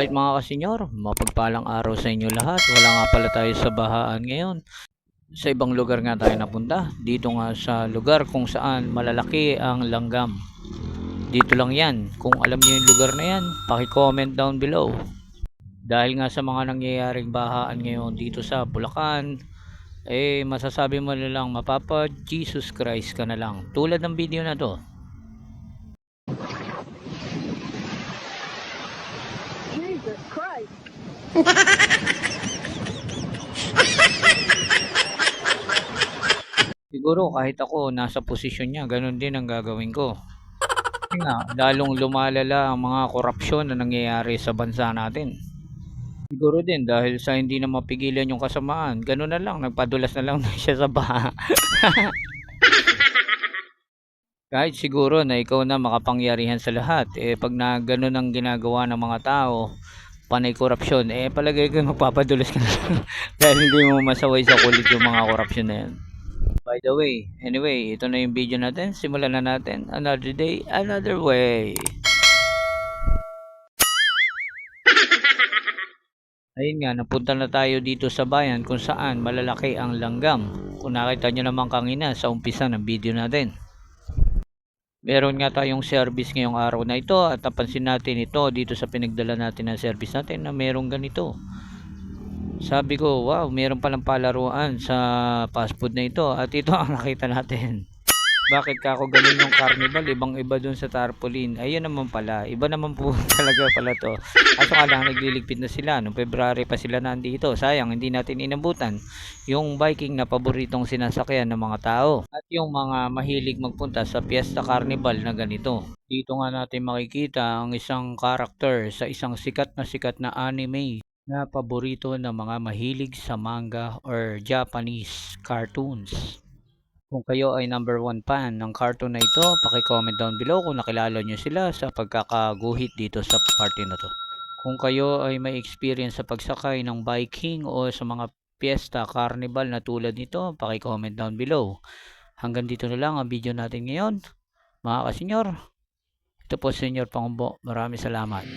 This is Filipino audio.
Alright mga kasenyor, mapagpalang araw sa inyo lahat. Wala nga pala tayo sa bahaan ngayon. Sa ibang lugar nga tayo napunta. Dito nga sa lugar kung saan malalaki ang langgam. Dito lang yan. Kung alam niyo yung lugar na yan, paki-comment down below. Dahil nga sa mga nangyayaring bahaan ngayon dito sa Bulacan, masasabi mo na lang mapapa Jesus Christ ka na lang. Tulad ng video na to. Jesus Christ. Siguro kahit ako nasa posisyon niya, ganun din ang gagawin ko. Kasi nga, lalong lumalala ang mga korupsyon na nangyayari sa bansa natin. Siguro din dahil sa hindi na mapigilan yung kasamaan, ganun na lang, nagpadulas na lang siya sa baha. Kahit siguro na ikaw na makapangyarihan sa lahat, pag na ganun ang ginagawa ng mga tao, panay korupsyon, palagay ko magpapadulas ka na lang. Dahil hindi mo masaway sa kulit yung mga korupsyon na yan. By the way, anyway, ito na yung video natin. Simulan na natin. Another day, another way. Ayun nga, napunta na tayo dito sa bayan kung saan malalaki ang langgam. Kung nakita nyo naman kanina sa umpisa ng video natin. Meron nga tayong service ngayong araw na ito at napansin natin ito dito sa pinagdala natin ng service natin na merong ganito. Sabi ko, wow, meron palang palaruan sa fast food na ito at ito ang nakita natin. Bakit ka ako ganun yung carnival, ibang iba dun sa tarpaulin? Ayun naman pala, iba naman po talaga pala to. Kaso nga lang nagliligpit na sila, noong February pa sila nandito. Sayang, hindi natin inabutan yung biking na paboritong sinasakyan ng mga tao. At yung mga mahilig magpunta sa Fiesta Carnival na ganito. Dito nga natin makikita ang isang character sa isang sikat na anime na paborito ng mga mahilig sa manga or Japanese cartoons. Kung kayo ay number 1 fan ng cartoon na ito, paki-comment down below kung nakilala nyo sila sa pagkakaguhit dito sa party na to. Kung kayo ay may experience sa pagsakay ng biking o sa mga piyesta, carnival na tulad nito, paki-comment down below. Hanggang dito na lang ang video natin ngayon. Mga kasenyor, ito po Senyor Pangumbo. Maraming salamat.